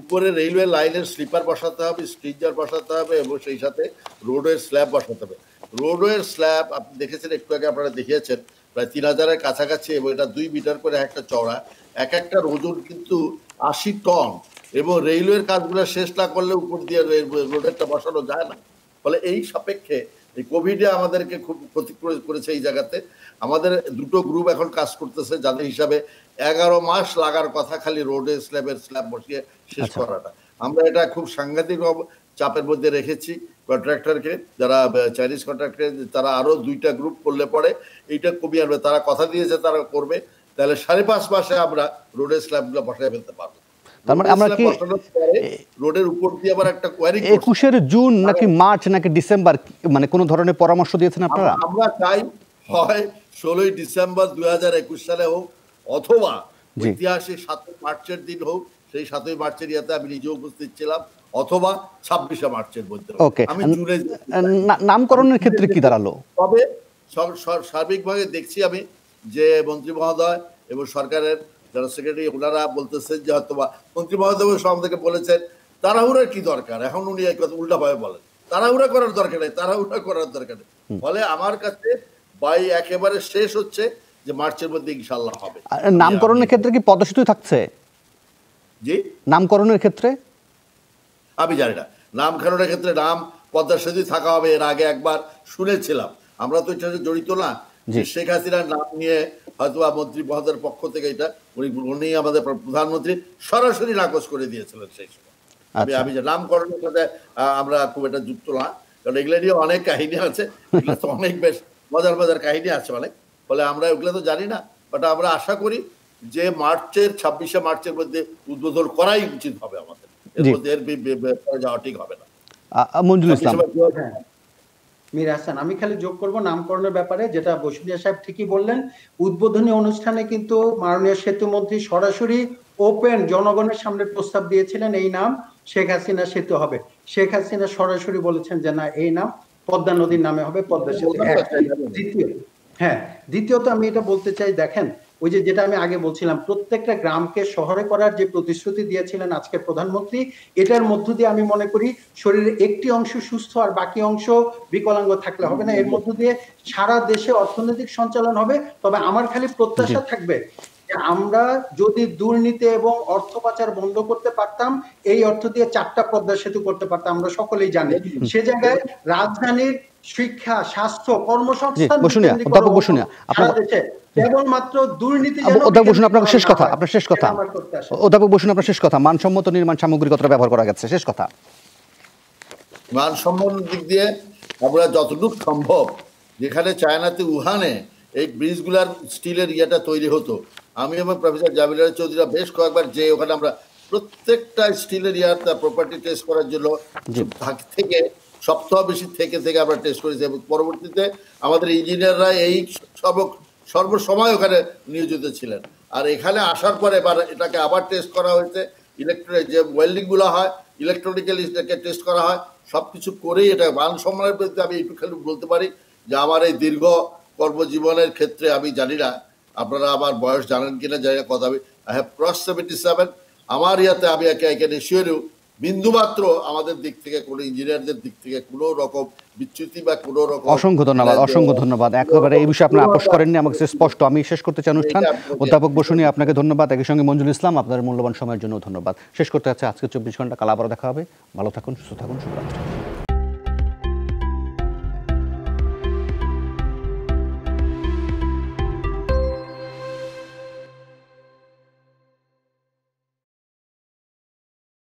উপরে রেলওয়ে লাইনের স্লিপার বসাতে হবে, স্ট্রিঞ্জার বসাতে হবে এবং সেই সাথে রোডওয়ের স্ল্যাব বসাতে হবে। রোডওয়ের স্ল্যাব আপনি দেখেছেন, একটু আগে আপনারা দেখিয়েছেন, প্রায় 3000-এর কাছাকাছি এবং এটা 2 মিটার করে একটা চওড়া, এক একটার ওজন কিন্তু 80 টন এবং রেলওয়ের কাজগুলো শেষ না করলে উপর দিয়ে রোডেরটা বসানো যায় না। ফলে এই সাপেক্ষে এই কোভিডে আমাদেরকে খুব ক্ষতি করেছে এই জায়গাতে। আমাদের দুটো গ্রুপ এখন কাজ করতেছে, যাদের হিসাবে 11 মাস লাগার কথা খালি রোডের স্ল্যাব বসিয়ে শেষ করাটা। আমরা এটা খুব সাংঘাতিক চাপের মধ্যে রেখেছি কন্ট্রাক্টরকে, যারা চাইনিজ কন্ট্রাক্টর, তারা আরো 2টা গ্রুপ করলে পরে এইটা কমিয়ে আনবে। তারা কথা দিয়েছে তারা করবে, তাহলে 5.5 মাসে আমরা রোডের স্ল্যাবগুলো বসায় ফেলতে পারবো। তার মানে আমরা কি রোডের উপর দিয়ে আবার একটা কোয়ারি 21 জুন নাকি মার্চ নাকি ডিসেম্বর, মানে কোন ধরনের পরামর্শ দিয়েছেন আপনারা? আমরা চাই হয় 16 ডিসেম্বর 2021 সালে হোক, অথবা ঐতিহাসিক 7 মার্চের দিন হোক, সেই 7 মার্চের ইয়াতে আমি নিজে উপস্থিত ছিলাম, অথবা 26 মার্চের মধ্যে। আমি জুনে নামকরণের ক্ষেত্রে কি দাঁড়ালো? তবে সার্বিকভাবে দেখছি আমি যে মন্ত্রী মহোদয় এবং সরকারের যারা সেক্রেটারি ওনারা বলতেছেন যে হয়তোবা মন্ত্রী মহোদয় সব থেকে বলেছেন তাড়াহুড়ার কি দরকার, এখন উনি এক কথা উল্টাভাবে বলেন তাড়াহুড়া করার দরকার নেই, তাড়াহুড়া করার দরকার নেই। ফলে আমার কাছে একেবারে শেষ হচ্ছে যে মার্চের মধ্যে ইনশাআল্লাহ হবে। নামকরণের ক্ষেত্রে কি পদ্মা সেতু থাকছে? জি, নামকরণের ক্ষেত্রে আমি জানি না। নামকরণের ক্ষেত্রে নাম পদ্মা সেতু থাকা হবে, এর আগে একবার শুনেছিলাম। আমরা তো এটা জড়িত না, শেখ হাসিনার নাম নিয়ে হয়তো মন্ত্রী মহোদয়ের পক্ষ থেকে এটা উনি আমাদের প্রধানমন্ত্রী সরাসরি নাকচ করে দিয়েছিলেন সেই সময়। আমি যে নামকরণের সাথে আমরা খুব এটা যুক্ত না, কারণ এগুলো নিয়ে অনেক কাহিনী আছে, এগুলো তো অনেক বেশ মজার মজার কাহিনী আছে অনেক। ফলে আমরা ওগুলো তো জানি না, বাট আমরা আশা করি যে 26 মার্চের মধ্যে উদ্বোধন করাই উচিত হবে আমাদের, এর মধ্যে এর যাওয়া ঠিক হবে না। মঞ্জুর ইসলাম, মীর হাসান, আমি খালি যোগ করব নামকরণের ব্যাপারে, যেটা বসুনিয়া সাহেব ঠিকই বললেন। উদ্বোধনী অনুষ্ঠানে কিন্তু মাননীয় সেতু মন্ত্রী সরাসরি ওপেন জনগণের সামনে প্রস্তাব দিয়েছিলেন এই নাম শেখ হাসিনা সেতু হবে। শেখ হাসিনা সরাসরি বলেছেন যে না, এই নাম পদ্মা নদীর নামে হবে, পদ্মা সেতু। দ্বিতীয়ত আমি এটা বলতে চাই, দেখেন ওই যে যেটা আমি আগে বলছিলাম, প্রত্যেকটা গ্রামকে শহরে করার যে প্রতিশ্রুতি দিয়েছিলেন আজকের প্রধানমন্ত্রী, এটার মধ্য দিয়ে আমি মনে করি শরীরের একটি অংশ সুস্থ আর বাকি অংশ বিকলাঙ্গ থাকলে হবে না, এর মধ্য দিয়ে সারা দেশে অর্থনৈতিক সঞ্চালন হবে। তবে আমার খালি প্রত্যাশা থাকবে যে আমরা যদি দুর্নীতি এবং অর্থ পাচার বন্ধ করতে পারতাম, এই অর্থ দিয়ে 4টা পদ্মা সেতু করতে পারতাম, আমরা সকলেই জানি। সে জায়গায় রাজধানীর শিক্ষা, স্বাস্থ্য, কর্মসংস্থান কেবলমাত্র দুর্নীতি। আপনার শেষ কথা, অধ্যাপক বসুন, আপনার শেষ কথা, মানসম্মত নির্মাণ সামগ্রী কতটা ব্যবহার করা গেছে, শেষ কথা। মানসম্মত দিক দিয়ে আমরা যতটুকু সম্ভব, যেখানে চায়নাতে উহানে এই ব্রিজগুলার স্টিলের ইয়েটা তৈরি হতো, আমি এবং প্রফেসর জামিল চৌধুরীরা বেশ কয়েকবার যে ওখানে আমরা প্রত্যেকটা স্টিলের ইয়ারটা প্রপার্টি টেস্ট করার জন্য থেকে সপ্তাহ বেশি থেকে আমরা টেস্ট করেছি, এবং পরবর্তীতে আমাদের ইঞ্জিনিয়াররা এই সর্বসময় ওখানে নিয়োজিত ছিলেন। আর এখানে আসার পরে এবার এটাকে আবার টেস্ট করা হয়েছে, ইলেকট্রনিক যে ওয়েল্ডিংগুলো হয় ইলেকট্রনিক্যালি এটাকে টেস্ট করা হয়, সব কিছু করেই এটা মানসম্মানের প্রতি আমি একটু খালি বলতে পারি যে আমার এই দীর্ঘ কর্মজীবনের ক্ষেত্রে, আমি জানি না আপনারা আমার বয়স জানেন কিনা জানি না, কথা আই হ্যাভ ক্রস 77, আমার ইয়াতে আমি এখানে শিওরেও বিন্দুমাত্র আমাদের দিক থেকে কোনো ইঞ্জিনিয়ারদের দিক থেকে কোনো রকম বিচ্যুতি বা কোনো রকম। অসংখ্য ধন্যবাদ, একেবারে এই বিষয়ে আপনারা আপোষ করেননি, আমাকে স্পষ্ট। আমি শেষ করতে চাই অনুষ্ঠান। অধ্যাপক বসুনি, আপনাকে ধন্যবাদ, একই সঙ্গে মঞ্জুল ইসলাম, আপনাদের মূল্যবান সময়ের জন্য ধন্যবাদ। শেষ করতে হচ্ছে আজকে 24 ঘন্টা, কাল আবারও দেখা হবে। ভালো থাকুন, সুস্থ থাকুন, শুভরাত্রি।